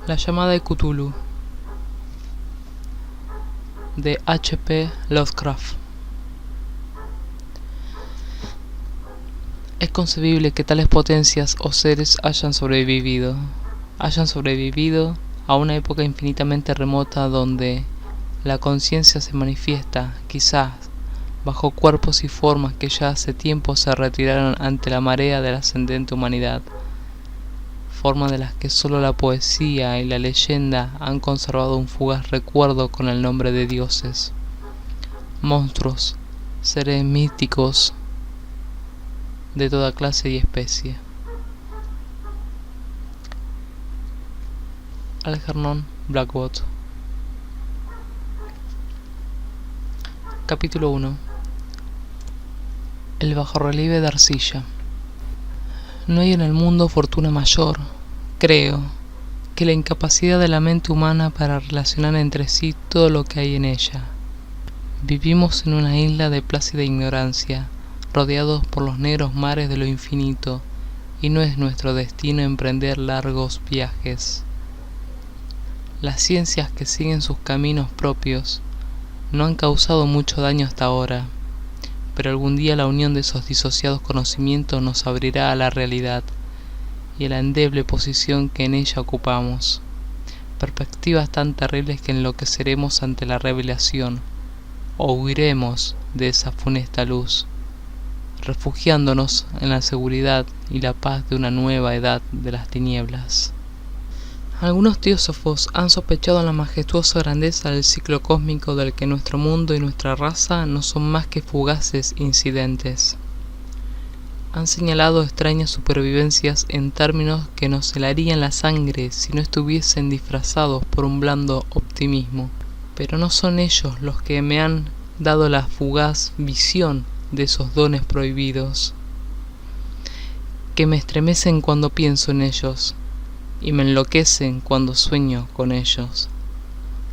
La llamada de Cthulhu, de H.P. Lovecraft. Es concebible que tales potencias o seres hayan sobrevivido a una época infinitamente remota donde la conciencia se manifiesta, quizás, bajo cuerpos y formas que ya hace tiempo se retiraron ante la marea de la ascendente humanidad, formas de las que solo la poesía y la leyenda han conservado un fugaz recuerdo con el nombre de dioses, monstruos, seres místicos de toda clase y especie. Algernon Blackwood. Capítulo 1. El bajorrelieve de arcilla. No hay en el mundo fortuna mayor, creo, que la incapacidad de la mente humana para relacionar entre sí todo lo que hay en ella. Vivimos en una isla de plácida ignorancia, rodeados por los negros mares de lo infinito, y no es nuestro destino emprender largos viajes. Las ciencias que siguen sus caminos propios no han causado mucho daño hasta ahora, pero algún día la unión de esos disociados conocimientos nos abrirá a la realidad y a la endeble posición que en ella ocupamos, perspectivas tan terribles que enloqueceremos ante la revelación, o huiremos de esa funesta luz, refugiándonos en la seguridad y la paz de una nueva edad de las tinieblas. Algunos teósofos han sospechado la majestuosa grandeza del ciclo cósmico del que nuestro mundo y nuestra raza no son más que fugaces incidentes. Han señalado extrañas supervivencias en términos que nos helarían la sangre si no estuviesen disfrazados por un blando optimismo. Pero no son ellos los que me han dado la fugaz visión de esos dones prohibidos, que me estremecen cuando pienso en ellos y me enloquecen cuando sueño con ellos.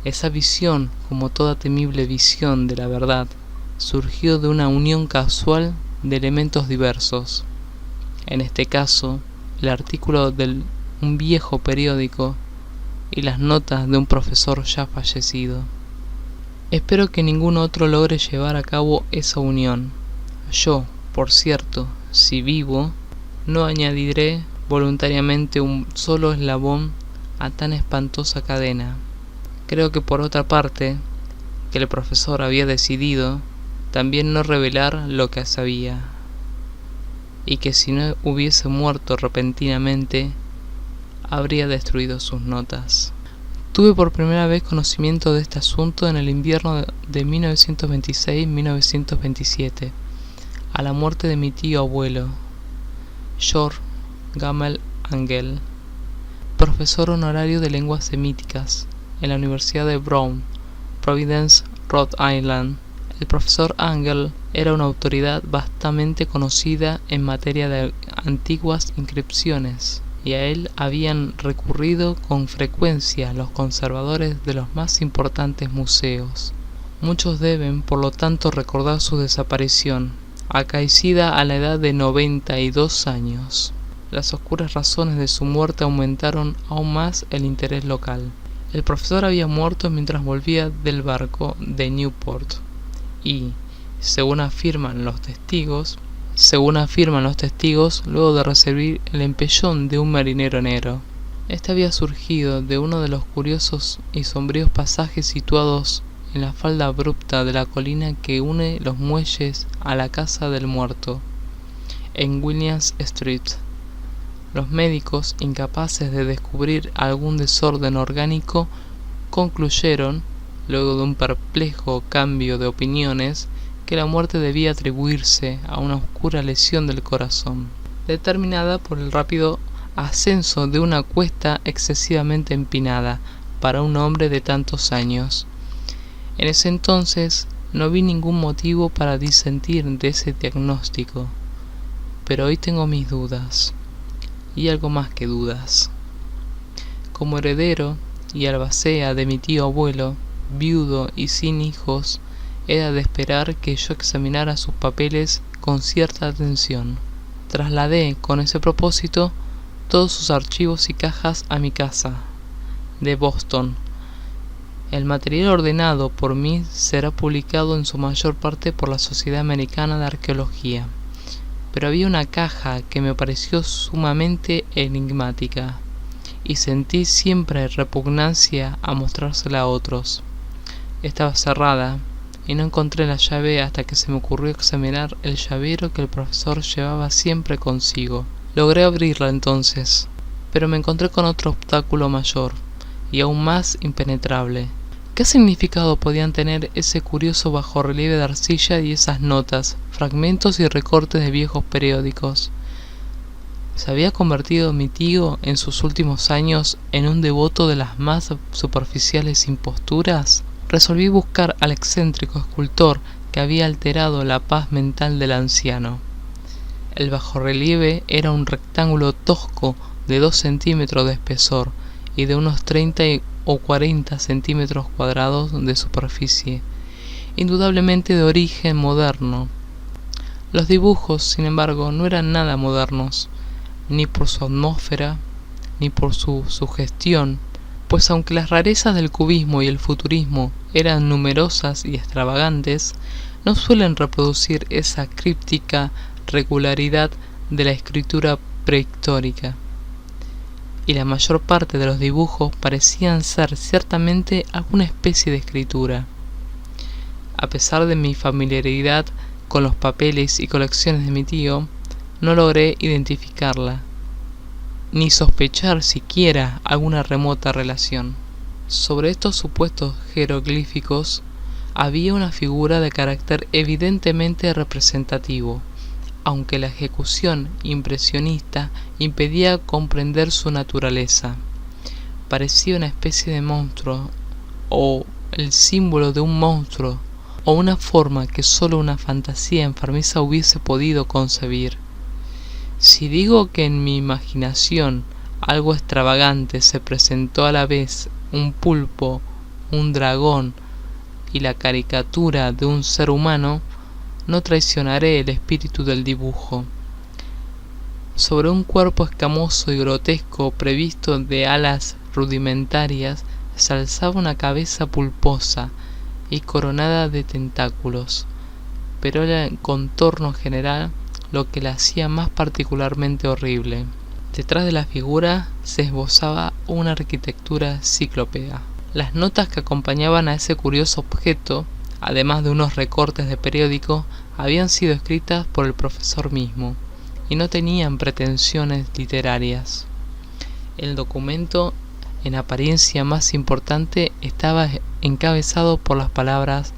Esa visión, como toda temible visión de la verdad, surgió de una unión casual de elementos diversos. En este caso, el artículo de un viejo periódico y las notas de un profesor ya fallecido. Espero que ningún otro logre llevar a cabo esa unión. Yo, por cierto, si vivo, no añadiré voluntariamente un solo eslabón a tan espantosa cadena. Creo que por otra parte, que el profesor había decidido también no revelar lo que sabía, y que si no hubiese muerto repentinamente, habría destruido sus notas. Tuve por primera vez conocimiento de este asunto en el invierno de 1926-1927, a la muerte de mi tío abuelo, George Gammel Angell, profesor honorario de lenguas semíticas en la Universidad de Brown, Providence, Rhode Island. El profesor Angell era una autoridad vastamente conocida en materia de antiguas inscripciones, y a él habían recurrido con frecuencia los conservadores de los más importantes museos. Muchos deben, por lo tanto, recordar su desaparición, acaecida a la edad de 92 años. Las oscuras razones de su muerte aumentaron aún más el interés local. El profesor había muerto mientras volvía del barco de Newport y, según afirman los testigos, luego de recibir el empellón de un marinero negro. Este había surgido de uno de los curiosos y sombríos pasajes situados en la falda abrupta de la colina que une los muelles a la casa del muerto, en Williams Street. Los médicos, incapaces de descubrir algún desorden orgánico, concluyeron, luego de un perplejo cambio de opiniones, que la muerte debía atribuirse a una oscura lesión del corazón, determinada por el rápido ascenso de una cuesta excesivamente empinada para un hombre de tantos años. En ese entonces no vi ningún motivo para disentir de ese diagnóstico, pero hoy tengo mis dudas, y algo más que dudas. Como heredero y albacea de mi tío abuelo, viudo y sin hijos, era de esperar que yo examinara sus papeles con cierta atención. Trasladé con ese propósito todos sus archivos y cajas a mi casa, de Boston. El material ordenado por mí será publicado en su mayor parte por la Sociedad Americana de Arqueología. Pero había una caja que me pareció sumamente enigmática, y sentí siempre repugnancia a mostrársela a otros. Estaba cerrada, y no encontré la llave hasta que se me ocurrió examinar el llavero que el profesor llevaba siempre consigo. Logré abrirla entonces, pero me encontré con otro obstáculo mayor, y aún más impenetrable. ¿Qué significado podían tener ese curioso bajorrelieve de arcilla y esas notas, fragmentos y recortes de viejos periódicos? ¿Se había convertido mi tío en sus últimos años en un devoto de las más superficiales imposturas? Resolví buscar al excéntrico escultor que había alterado la paz mental del anciano. El bajorrelieve era un rectángulo tosco de 2 centímetros de espesor y de unos 30 o 40 centímetros cuadrados de superficie, indudablemente de origen moderno. Los dibujos, sin embargo, no eran nada modernos, ni por su atmósfera, ni por su sugestión, pues aunque las rarezas del cubismo y el futurismo eran numerosas y extravagantes, no suelen reproducir esa críptica regularidad de la escritura prehistórica, y la mayor parte de los dibujos parecían ser ciertamente alguna especie de escritura. A pesar de mi familiaridad con los papeles y colecciones de mi tío, no logré identificarla, ni sospechar siquiera alguna remota relación. Sobre estos supuestos jeroglíficos había una figura de carácter evidentemente representativo, aunque la ejecución impresionista impedía comprender su naturaleza. Parecía una especie de monstruo, o el símbolo de un monstruo, o una forma que sólo una fantasía enfermiza hubiese podido concebir. Si digo que en mi imaginación algo extravagante se presentó a la vez un pulpo, un dragón y la caricatura de un ser humano, no traicionaré el espíritu del dibujo. Sobre un cuerpo escamoso y grotesco previsto de alas rudimentarias se alzaba una cabeza pulposa y coronada de tentáculos, pero era el contorno general lo que la hacía más particularmente horrible. Detrás de la figura se esbozaba una arquitectura ciclópea. Las notas que acompañaban a ese curioso objeto, además de unos recortes de periódico, habían sido escritas por el profesor mismo, y no tenían pretensiones literarias. El documento, en apariencia más importante, estaba encabezado por las palabras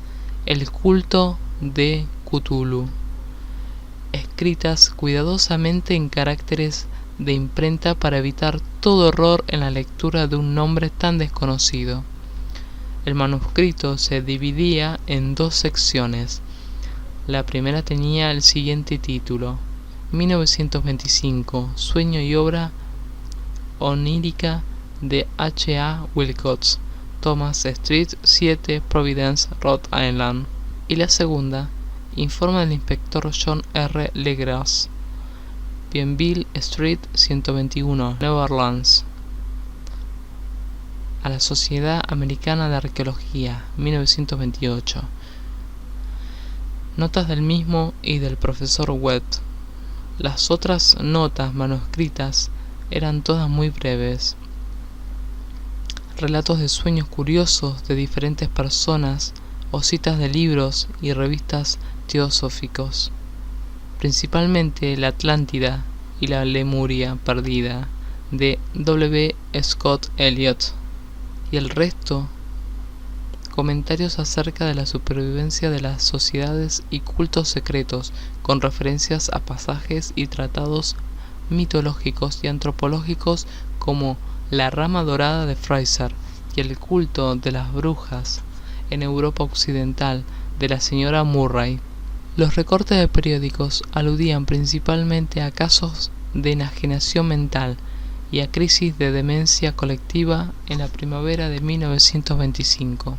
"El culto de Cthulhu", escritas cuidadosamente en caracteres de imprenta para evitar todo error en la lectura de un nombre tan desconocido. El manuscrito se dividía en 2 secciones. La primera tenía el siguiente título: 1925, sueño y obra onírica de H. A. Wilcox, Thomas Street, 7, Providence, Rhode Island. Y la segunda, informe del inspector John R. Legras, Bienville Street, 121, Nueva Orleans, a la Sociedad Americana de Arqueología, 1928. Notas del mismo y del profesor Webb. Las otras notas manuscritas eran todas muy breves. Relatos de sueños curiosos de diferentes personas o citas de libros y revistas teosóficos, principalmente la Atlántida y la Lemuria perdida de W. Scott Elliot, y el resto comentarios acerca de la supervivencia de las sociedades y cultos secretos, con referencias a pasajes y tratados mitológicos y antropológicos como La rama dorada de Fraser y el culto de las brujas en Europa occidental de la señora Murray. Los recortes de periódicos aludían principalmente a casos de enajenación mental y a crisis de demencia colectiva en la primavera de 1925.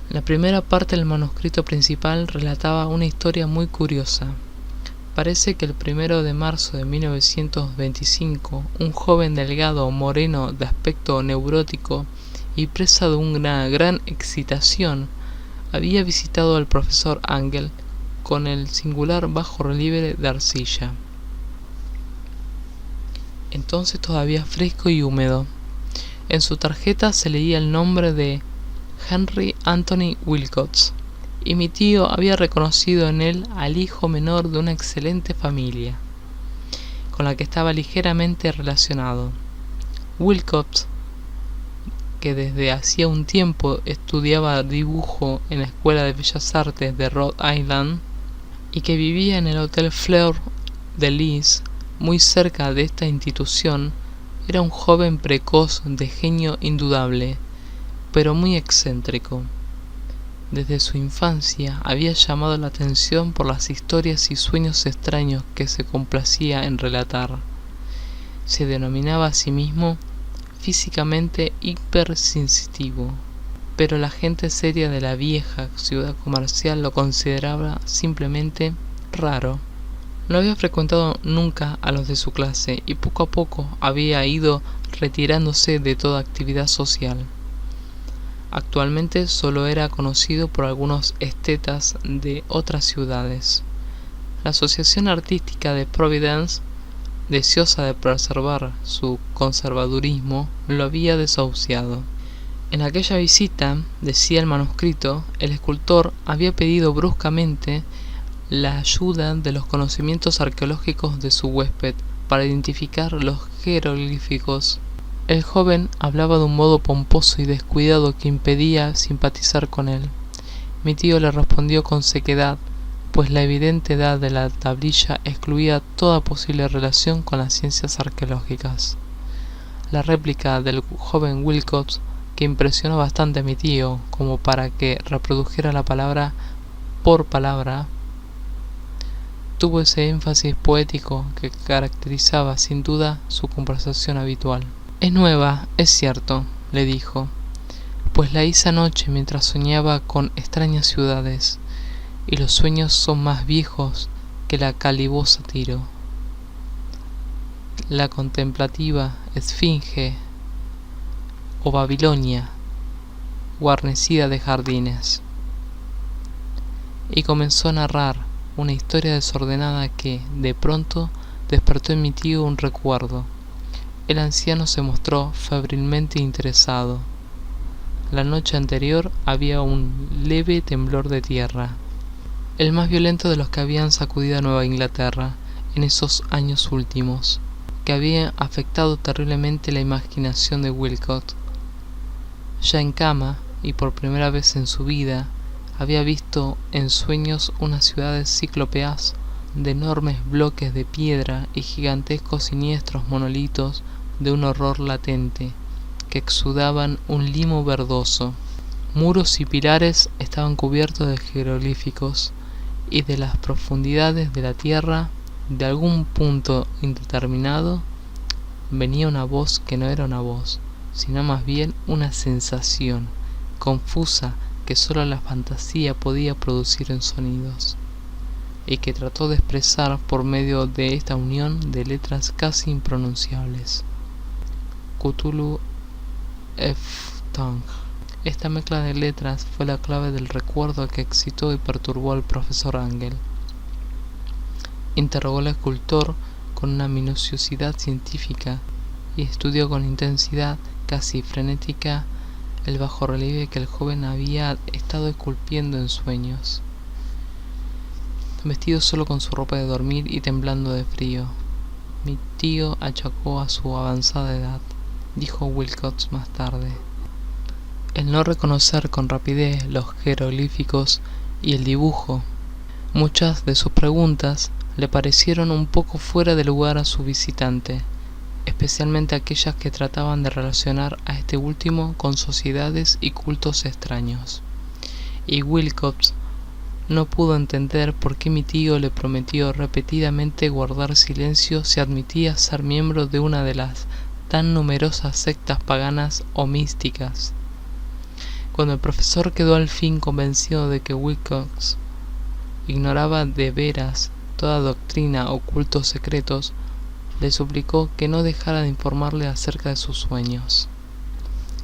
La primera parte del manuscrito principal relataba una historia muy curiosa. Parece que el 1 de marzo de 1925, un joven delgado, moreno, de aspecto neurótico y presa de una gran excitación, había visitado al profesor Angell con el singular bajorrelieve de arcilla, entonces todavía fresco y húmedo. En su tarjeta se leía el nombre de Henry Anthony Wilcox, y mi tío había reconocido en él al hijo menor de una excelente familia, con la que estaba ligeramente relacionado. Wilcox, que desde hacía un tiempo estudiaba dibujo en la Escuela de Bellas Artes de Rhode Island y que vivía en el Hotel Fleur de Lis, muy cerca de esta institución, era un joven precoz de genio indudable, pero muy excéntrico. Desde su infancia había llamado la atención por las historias y sueños extraños que se complacía en relatar. Se denominaba a sí mismo físicamente hipersensitivo, pero la gente seria de la vieja ciudad comercial lo consideraba simplemente raro. No había frecuentado nunca a los de su clase y poco a poco había ido retirándose de toda actividad social. Actualmente solo era conocido por algunos estetas de otras ciudades. La Asociación Artística de Providence, deseosa de preservar su conservadurismo, lo había desahuciado. En aquella visita, decía el manuscrito, el escultor había pedido bruscamente la ayuda de los conocimientos arqueológicos de su huésped para identificar los jeroglíficos. El joven hablaba de un modo pomposo y descuidado que impedía simpatizar con él. Mi tío le respondió con sequedad, pues la evidente edad de la tablilla excluía toda posible relación con las ciencias arqueológicas. La réplica del joven Wilcox, que impresionó bastante a mi tío como para que reprodujera la palabra por palabra, tuvo ese énfasis poético que caracterizaba sin duda su conversación habitual. «Es nueva, es cierto», le dijo, «pues la hice anoche mientras soñaba con extrañas ciudades, y los sueños son más viejos que la calibosa Tiro, la contemplativa Esfinge o Babilonia, guarnecida de jardines». Y comenzó a narrar una historia desordenada que, de pronto, despertó en mi tío un recuerdo. El anciano se mostró febrilmente interesado. La noche anterior había un leve temblor de tierra, el más violento de los que habían sacudido a Nueva Inglaterra en esos años últimos, que había afectado terriblemente la imaginación de Wilcox. Ya en cama, y por primera vez en su vida, había visto en sueños unas ciudades cíclopeas de enormes bloques de piedra y gigantescos siniestros monolitos de un horror latente, que exudaban un limo verdoso. Muros y pilares estaban cubiertos de jeroglíficos, y de las profundidades de la tierra, de algún punto indeterminado, venía una voz que no era una voz, sino más bien una sensación confusa que sólo la fantasía podía producir en sonidos, y que trató de expresar por medio de esta unión de letras casi impronunciables. Cthulhu Ftang. Esta mezcla de letras fue la clave del recuerdo que excitó y perturbó al profesor Angell. Interrogó al escultor con una minuciosidad científica y estudió con intensidad casi frenética el bajorrelieve que el joven había estado esculpiendo en sueños. Vestido solo con su ropa de dormir y temblando de frío, mi tío achacó a su avanzada edad, dijo Wilcox más tarde. El no reconocer con rapidez los jeroglíficos y el dibujo. Muchas de sus preguntas le parecieron un poco fuera de lugar a su visitante, especialmente aquellas que trataban de relacionar a este último con sociedades y cultos extraños. Y Wilcox no pudo entender por qué mi tío le prometió repetidamente guardar silencio si admitía ser miembro de una de las tan numerosas sectas paganas o místicas. Cuando el profesor quedó al fin convencido de que Wilcox ignoraba de veras toda doctrina o cultos secretos, le suplicó que no dejara de informarle acerca de sus sueños.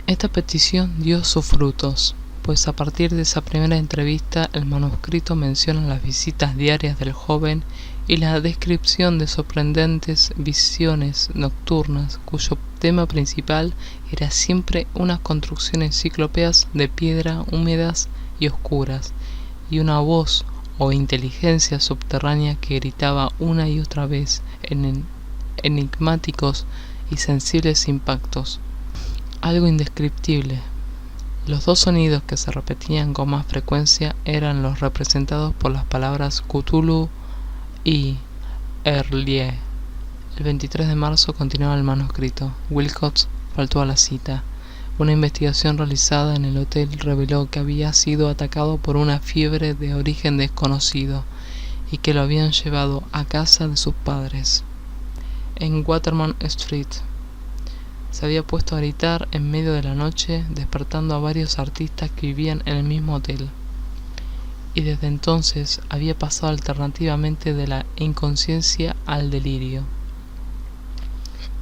Esta petición dio sus frutos, pues a partir de esa primera entrevista el manuscrito menciona las visitas diarias del joven y la descripción de sorprendentes visiones nocturnas cuyo tema principal era siempre unas construcciones cíclopes de piedra húmedas y oscuras, y una voz o inteligencia subterránea que gritaba una y otra vez en enigmáticos y sensibles impactos. Algo indescriptible. Los dos sonidos que se repetían con más frecuencia eran los representados por las palabras Cthulhu y Erlie. El 23 de marzo continuaba el manuscrito. Wilcox faltó a la cita. Una investigación realizada en el hotel reveló que había sido atacado por una fiebre de origen desconocido y que lo habían llevado a casa de sus padres. En Waterman Street se había puesto a gritar en medio de la noche, despertando a varios artistas que vivían en el mismo hotel, y desde entonces había pasado alternativamente de la inconsciencia al delirio.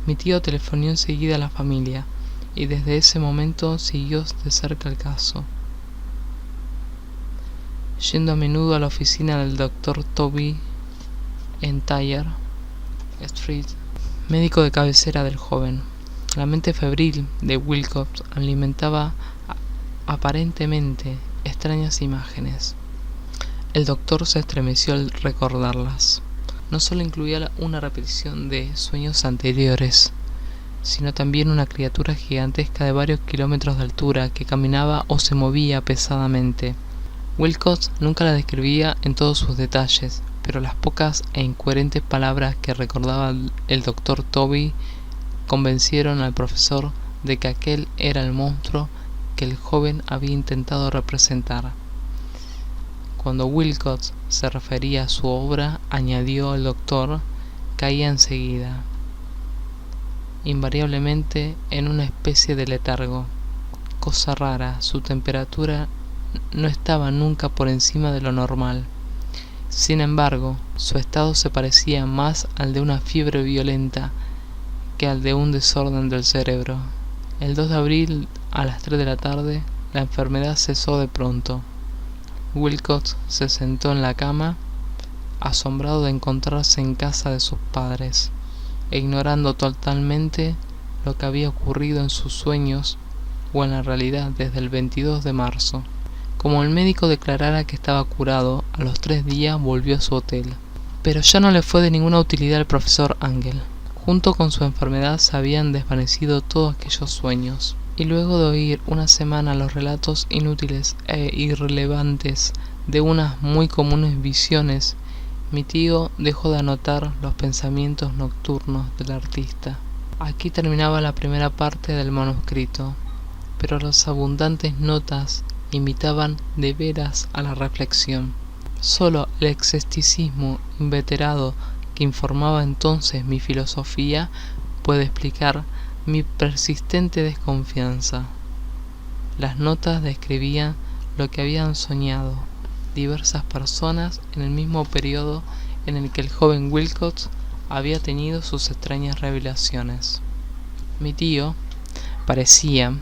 Mi tío telefonó enseguida a la familia, y desde ese momento siguió de cerca el caso, yendo a menudo a la oficina del Dr. Toby en Thayer Street, médico de cabecera del joven. La mente febril de Wilcox alimentaba aparentemente extrañas imágenes. El doctor se estremeció al recordarlas. No solo incluía una repetición de sueños anteriores, sino también una criatura gigantesca de varios kilómetros de altura que caminaba o se movía pesadamente. Wilcox nunca la describía en todos sus detalles, pero las pocas e incoherentes palabras que recordaba el doctor Toby convencieron al profesor de que aquel era el monstruo que el joven había intentado representar. Cuando Wilcox se refería a su obra, añadió el doctor, caía enseguida, invariablemente en una especie de letargo. Cosa rara, su temperatura no estaba nunca por encima de lo normal. Sin embargo, su estado se parecía más al de una fiebre violenta que al de un desorden del cerebro. El 2 de abril a las 3 de la tarde, la enfermedad cesó de pronto. Wilcox se sentó en la cama, asombrado de encontrarse en casa de sus padres, ignorando totalmente lo que había ocurrido en sus sueños o en la realidad desde el 22 de marzo. Como el médico declarara que estaba curado, a los 3 días volvió a su hotel. Pero ya no le fue de ninguna utilidad al profesor Angell. Junto con su enfermedad se habían desvanecido todos aquellos sueños, y luego de oír una semana los relatos inútiles e irrelevantes de unas muy comunes visiones, mi tío dejó de anotar los pensamientos nocturnos del artista. Aquí terminaba la primera parte del manuscrito, pero las abundantes notas invitaban de veras a la reflexión. Solo el escepticismo inveterado que informaba entonces mi filosofía puede explicar mi persistente desconfianza. Las notas describían lo que habían soñado diversas personas en el mismo periodo en el que el joven Wilcox había tenido sus extrañas revelaciones. Mi tío, parecía,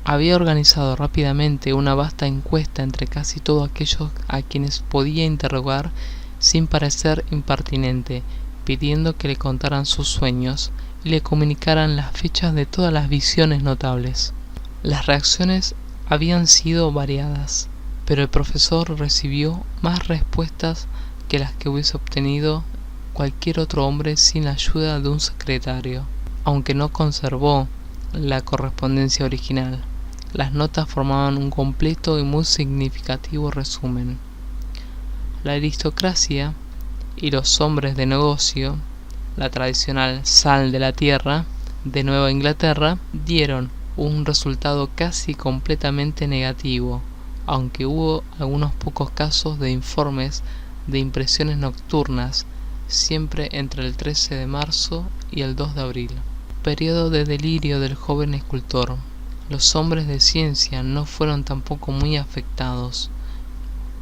había organizado rápidamente una vasta encuesta entre casi todos aquellos a quienes podía interrogar sin parecer impertinente, pidiendo que le contaran sus sueños y le comunicaran las fechas de todas las visiones notables. Las reacciones habían sido variadas, pero el profesor recibió más respuestas que las que hubiese obtenido cualquier otro hombre sin la ayuda de un secretario, aunque no conservó la correspondencia original. Las notas formaban un completo y muy significativo resumen. La aristocracia y los hombres de negocio, la tradicional sal de la tierra de Nueva Inglaterra, dieron un resultado casi completamente negativo, aunque hubo algunos pocos casos de informes de impresiones nocturnas, siempre entre el 13 de marzo y el 2 de abril. Periodo de delirio del joven escultor. Los hombres de ciencia no fueron tampoco muy afectados.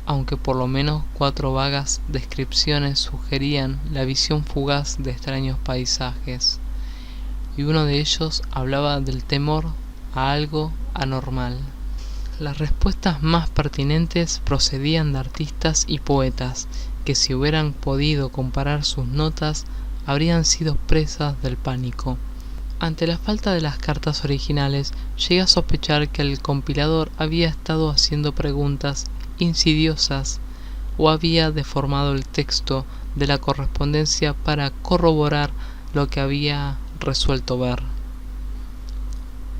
aunque por lo menos 4 vagas descripciones sugerían la visión fugaz de extraños paisajes, y uno de ellos hablaba del temor a algo anormal. Las respuestas más pertinentes procedían de artistas y poetas, que si hubieran podido comparar sus notas, habrían sido presas del pánico. Ante la falta de las cartas originales, llegué a sospechar que el compilador había estado haciendo preguntas insidiosas o había deformado el texto de la correspondencia para corroborar lo que había resuelto ver.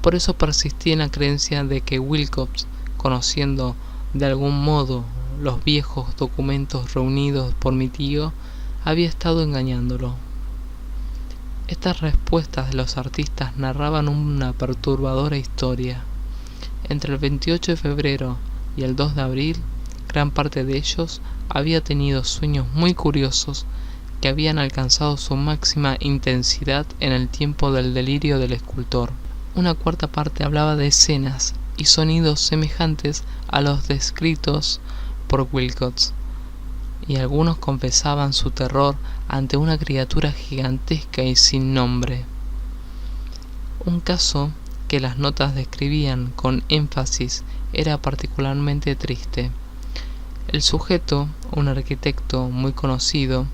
Por eso persistí en la creencia de que Wilcox, conociendo de algún modo los viejos documentos reunidos por mi tío, había estado engañándolo. Estas respuestas de los artistas narraban una perturbadora historia. Entre el 28 de febrero y el 2 de abril, gran parte de ellos había tenido sueños muy curiosos que habían alcanzado su máxima intensidad en el tiempo del delirio del escultor. Una cuarta parte hablaba de escenas y sonidos semejantes a los descritos por Wilcox, y algunos confesaban su terror ante una criatura gigantesca y sin nombre. Un caso que las notas describían con énfasis era particularmente triste. El sujeto, un arquitecto muy conocido,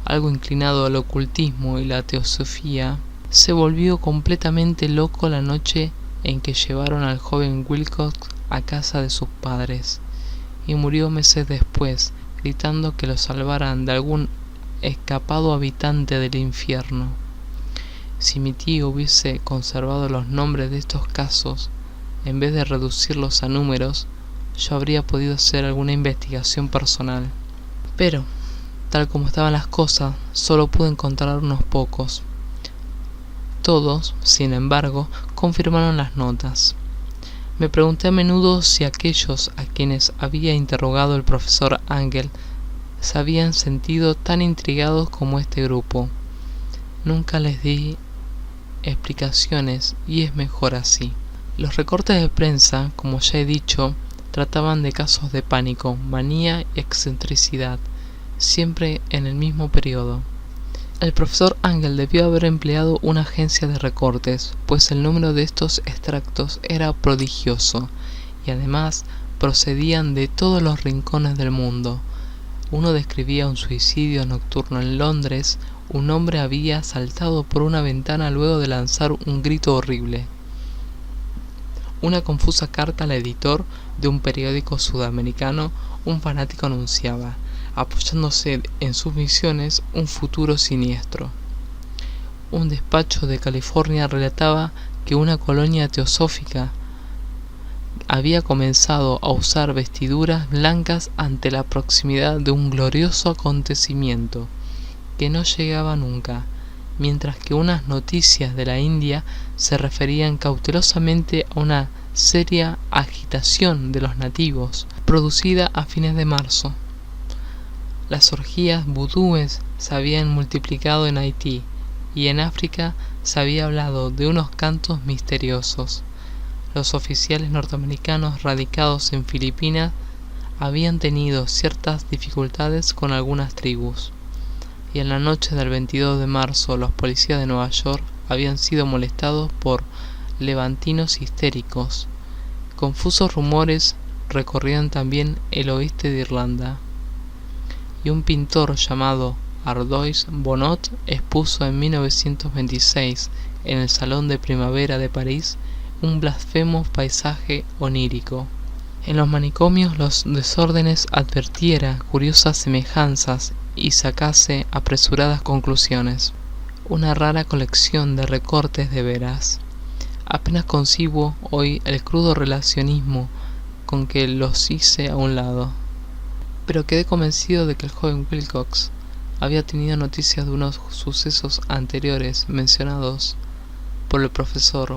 algo inclinado al ocultismo y la teosofía, se volvió completamente loco la noche en que llevaron al joven Wilcox a casa de sus padres, y murió meses después, gritando que lo salvaran de algún escapado habitante del infierno. Si mi tío hubiese conservado los nombres de estos casos, en vez de reducirlos a números, yo habría podido hacer alguna investigación personal. Pero, tal como estaban las cosas, solo pude encontrar unos pocos. Todos, sin embargo, confirmaron las notas. Me pregunté a menudo si aquellos a quienes había interrogado el profesor Angell se habían sentido tan intrigados como este grupo. Nunca les di explicaciones y es mejor así. Los recortes de prensa, como ya he dicho, trataban de casos de pánico, manía y excentricidad, siempre en el mismo periodo. El profesor Angell debió haber empleado una agencia de recortes, pues el número de estos extractos era prodigioso, y además procedían de todos los rincones del mundo. Uno describía un suicidio nocturno en Londres. Un hombre había saltado por una ventana luego de lanzar un grito horrible. Una confusa carta al editor de un periódico sudamericano, un fanático anunciaba, apoyándose en sus visiones, un futuro siniestro. Un despacho de California relataba que una colonia teosófica había comenzado a usar vestiduras blancas ante la proximidad de un glorioso acontecimiento que no llegaba nunca, mientras que unas noticias de la India se referían cautelosamente a una seria agitación de los nativos, producida a fines de marzo. Las orgías vudúes se habían multiplicado en Haití, y en África se había hablado de unos cantos misteriosos. Los oficiales norteamericanos radicados en Filipinas habían tenido ciertas dificultades con algunas tribus, y en la noche del 22 de marzo los policías de Nueva York habían sido molestados por levantinos histéricos. Confusos rumores recorrían también el oeste de Irlanda, y un pintor llamado Ardois Bonnot expuso en 1926 en el Salón de Primavera de París un blasfemo paisaje onírico. En los manicomios los desórdenes advirtiera curiosas semejanzas y sacase apresuradas conclusiones. Una rara colección de recortes de veras. Apenas concibo hoy el crudo relacionismo con que los hice a un lado. Pero quedé convencido de que el joven Wilcox había tenido noticias de unos sucesos anteriores mencionados por el profesor